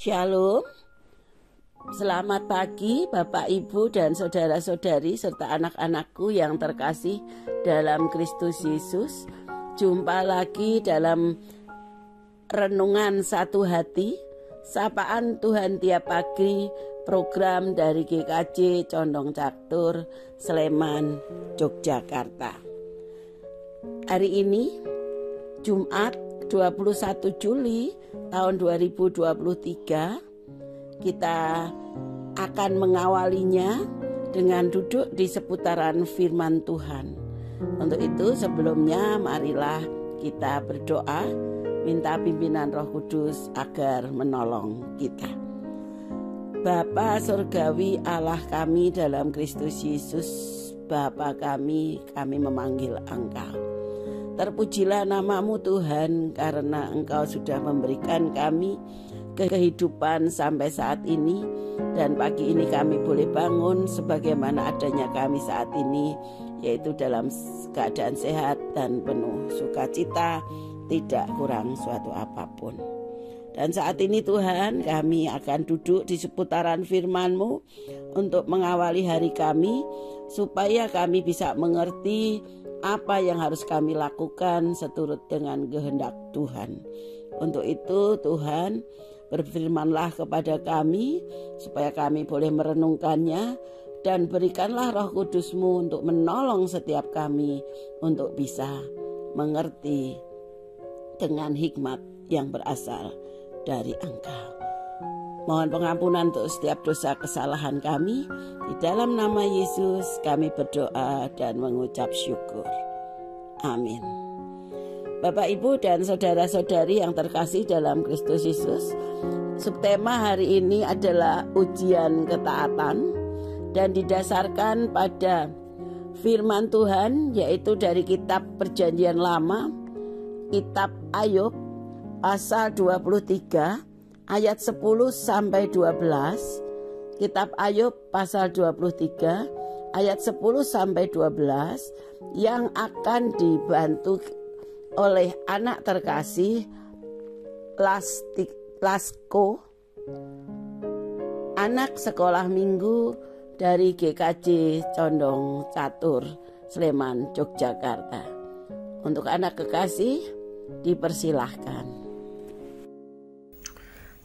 Shalom, selamat pagi Bapak, Ibu, dan saudara-saudari serta anak-anakku yang terkasih dalam Kristus Yesus. Jumpa lagi dalam renungan satu hati, sapaan Tuhan tiap pagi, program dari GKJ Condong Catur, Sleman, Yogyakarta. Hari ini Jumat 21 Juli tahun 2023, kita akan mengawalinya dengan duduk di seputaran firman Tuhan. Untuk itu sebelumnya marilah kita berdoa, minta pimpinan Roh Kudus agar menolong kita. Bapa Surgawi, Allah kami dalam Kristus Yesus, Bapa kami memanggil Engkau. Terpujilah namamu Tuhan, karena Engkau sudah memberikan kami kehidupan sampai saat ini. Dan pagi ini kami boleh bangun sebagaimana adanya kami saat ini, yaitu dalam keadaan sehat dan penuh sukacita, tidak kurang suatu apapun. Dan saat ini Tuhan, kami akan duduk di seputaran firman-Mu untuk mengawali hari kami, supaya kami bisa mengerti apa yang harus kami lakukan seturut dengan kehendak Tuhan. Untuk itu Tuhan, berfirmanlah kepada kami supaya kami boleh merenungkannya, dan berikanlah Roh Kudus-Mu untuk menolong setiap kami untuk bisa mengerti dengan hikmat yang berasal dari Engkau. Mohon pengampunan untuk setiap dosa kesalahan kami. Di dalam nama Yesus kami berdoa dan mengucap syukur. Amin. Bapak, Ibu, dan saudara-saudari yang terkasih dalam Kristus Yesus, subtema hari ini adalah ujian ketaatan dan didasarkan pada firman Tuhan, yaitu dari kitab Perjanjian Lama, kitab Ayub pasal 23 ayat 10 sampai 12, kitab Ayub pasal 23 ayat 10 sampai 12, yang akan dibantu oleh anak terkasih Lasko, anak sekolah minggu dari GKJ Condong Catur, Sleman, Yogyakarta. Untuk anak kekasih dipersilahkan.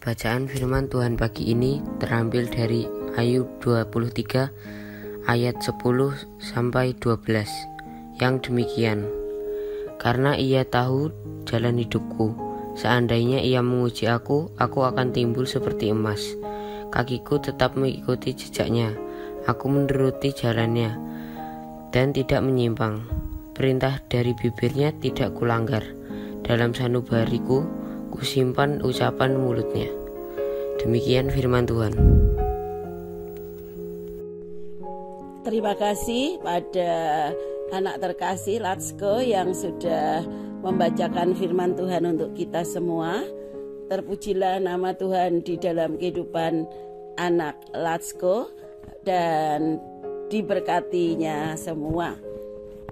Bacaan firman Tuhan pagi ini terambil dari Ayub 23 ayat 10 sampai 12 yang demikian. Karena ia tahu jalan hidupku, seandainya ia menguji aku akan timbul seperti emas. Kakiku tetap mengikuti jejaknya, aku menuruti jalannya dan tidak menyimpang. Perintah dari bibirnya tidak kulanggar, dalam sanubariku kusimpan ucapan mulutnya. Demikian firman Tuhan. Terima kasih pada anak terkasih Lasko yang sudah membacakan firman Tuhan untuk kita semua. Terpujilah nama Tuhan di dalam kehidupan anak Lasko, dan diberkatinya semua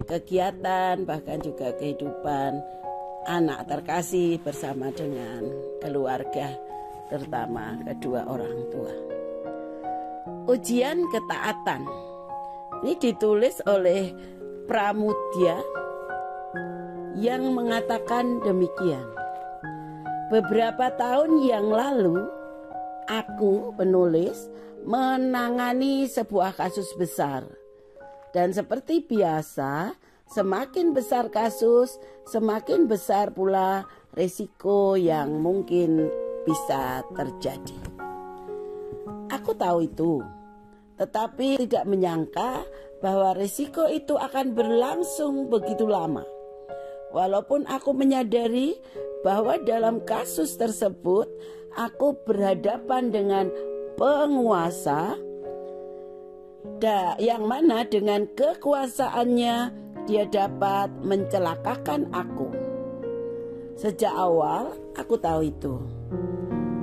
kegiatan, bahkan juga kehidupan anak terkasih bersama dengan keluarga, terutama kedua orang tua. Ujian ketaatan ini ditulis oleh Pramudya yang mengatakan demikian. Beberapa tahun yang lalu, aku penulis menangani sebuah kasus besar, dan seperti biasa, semakin besar kasus, semakin besar pula risiko yang mungkin bisa terjadi. Aku tahu itu, tetapi tidak menyangka bahwa risiko itu akan berlangsung begitu lama. Walaupun aku menyadari bahwa dalam kasus tersebut aku berhadapan dengan penguasa, yang mana dengan kekuasaannya dia dapat mencelakakan aku. Sejak awal aku tahu itu.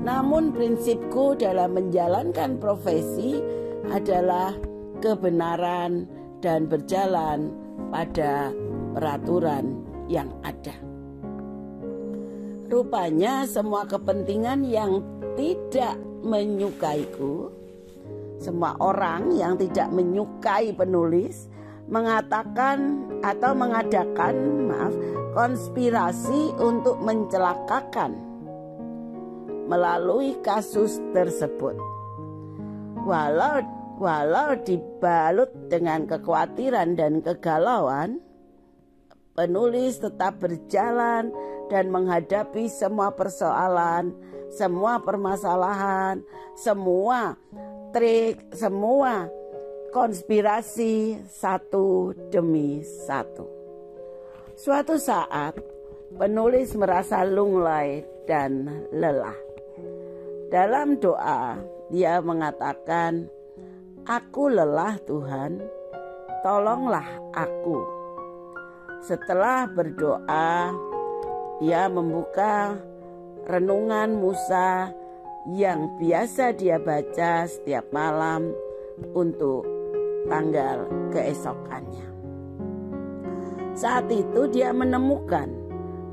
Namun prinsipku dalam menjalankan profesi adalah kebenaran dan berjalan pada peraturan yang ada. Rupanya semua kepentingan yang tidak menyukaiku, semua orang yang tidak menyukai penulis mengatakan atau mengadakan konspirasi untuk mencelakakan melalui kasus tersebut. Walau dibalut dengan kekhawatiran dan kegalauan, penulis tetap berjalan dan menghadapi semua persoalan, semua permasalahan, semua trik, semua konspirasi satu demi satu. Suatu saat penulis merasa lunglai dan lelah. Dalam doa dia mengatakan, "Aku lelah Tuhan, tolonglah aku." Setelah berdoa, dia membuka renungan Musa yang biasa dia baca setiap malam untuk tanggal keesokannya. Saat itu dia menemukan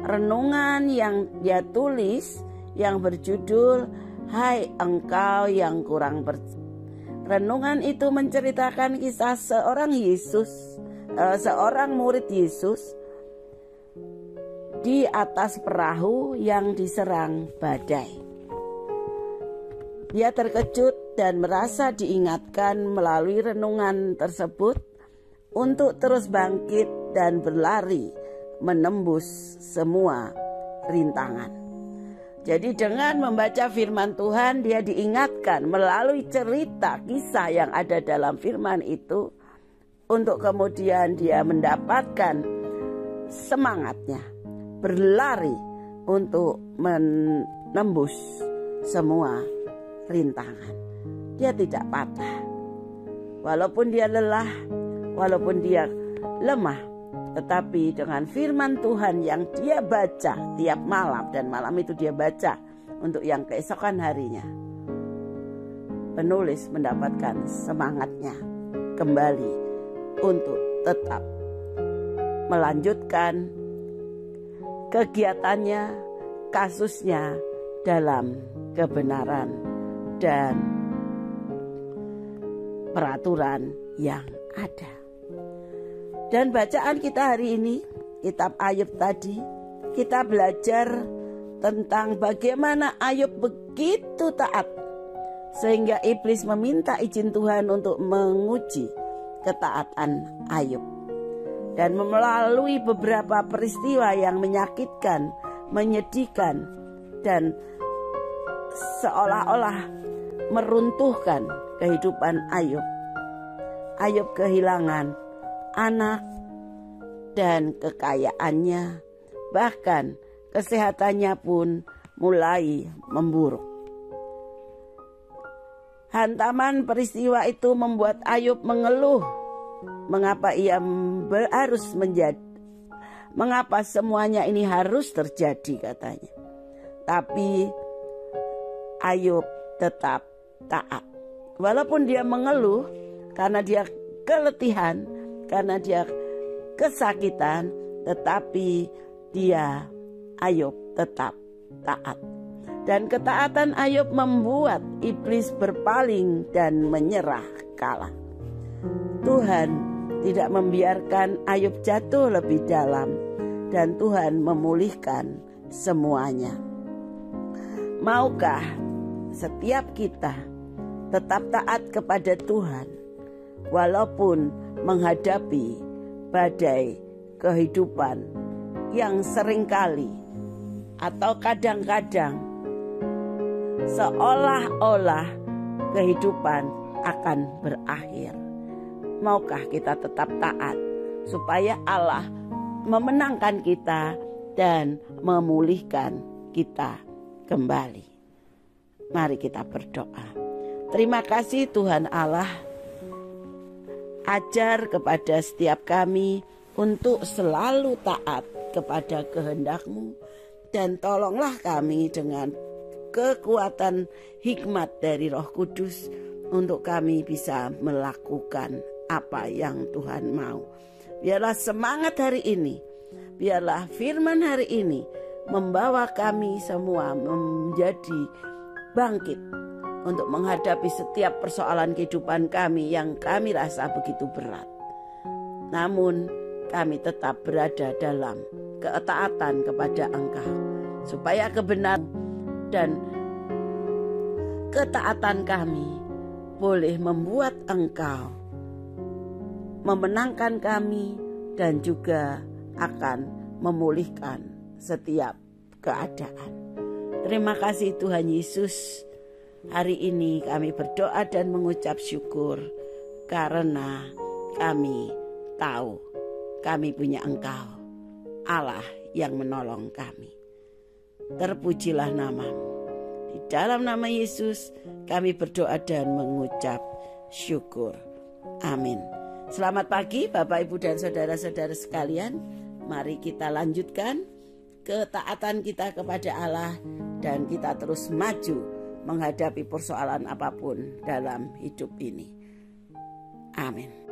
renungan yang dia tulis yang berjudul "Hai engkau yang kurang percaya." Renungan itu menceritakan kisah seorang murid Yesus di atas perahu yang diserang badai. Dia terkejut dan merasa diingatkan melalui renungan tersebut untuk terus bangkit dan berlari menembus semua rintangan. Jadi dengan membaca firman Tuhan, dia diingatkan melalui cerita kisah yang ada dalam firman itu, untuk kemudian dia mendapatkan semangatnya berlari untuk menembus semua rintangan. Dia tidak patah. Walaupun dia lelah, walaupun dia lemah, tetapi dengan firman Tuhan yang dia baca tiap malam, dan malam itu dia baca untuk yang keesokan harinya, penulis mendapatkan semangatnya kembali untuk tetap melanjutkan kegiatannya, kasusnya dalam kebenaran dan peraturan yang ada. Dan bacaan kita hari ini, kitab Ayub tadi, kita belajar tentang bagaimana Ayub begitu taat sehingga iblis meminta izin Tuhan untuk menguji ketaatan Ayub. Dan melalui beberapa peristiwa yang menyakitkan, menyedihkan, dan seolah-olah meruntuhkan kehidupan Ayub. Ayub kehilangan anak dan kekayaannya, bahkan kesehatannya pun mulai memburuk. Hantaman peristiwa itu membuat Ayub mengeluh mengapa mengapa semuanya ini harus terjadi, katanya. Tapi Ayub tetap taat. Walaupun dia mengeluh karena dia keletihan, karena dia kesakitan, tetapi Ayub tetap taat. Dan ketaatan Ayub membuat iblis berpaling dan menyerah kalah. Tuhan tidak membiarkan Ayub jatuh lebih dalam, dan Tuhan memulihkan semuanya. Maukah setiap kita tetap taat kepada Tuhan walaupun menghadapi badai kehidupan yang seringkali atau kadang-kadang seolah-olah kehidupan akan berakhir? Maukah kita tetap taat supaya Allah memenangkan kita dan memulihkan kita kembali? Mari kita berdoa. Terima kasih Tuhan Allah, ajar kepada setiap kami untuk selalu taat kepada kehendak-Mu, dan tolonglah kami dengan kekuatan hikmat dari Roh Kudus untuk kami bisa melakukan apa yang Tuhan mau. Biarlah semangat hari ini, biarlah firman hari ini membawa kami semua menjadi bangkit untuk menghadapi setiap persoalan kehidupan kami yang kami rasa begitu berat. Namun kami tetap berada dalam ketaatan kepada Engkau, supaya kebenaran dan ketaatan kami boleh membuat Engkau memenangkan kami dan juga akan memulihkan setiap keadaan. Terima kasih Tuhan Yesus. Hari ini kami berdoa dan mengucap syukur karena kami tahu kami punya Engkau, Allah yang menolong kami. Terpujilah nama-Mu. Di dalam nama Yesus kami berdoa dan mengucap syukur. Amin. Selamat pagi Bapak, Ibu, dan saudara-saudara sekalian. Mari kita lanjutkan ketaatan kita kepada Allah dan kita terus maju menghadapi persoalan apapun dalam hidup ini. Amin.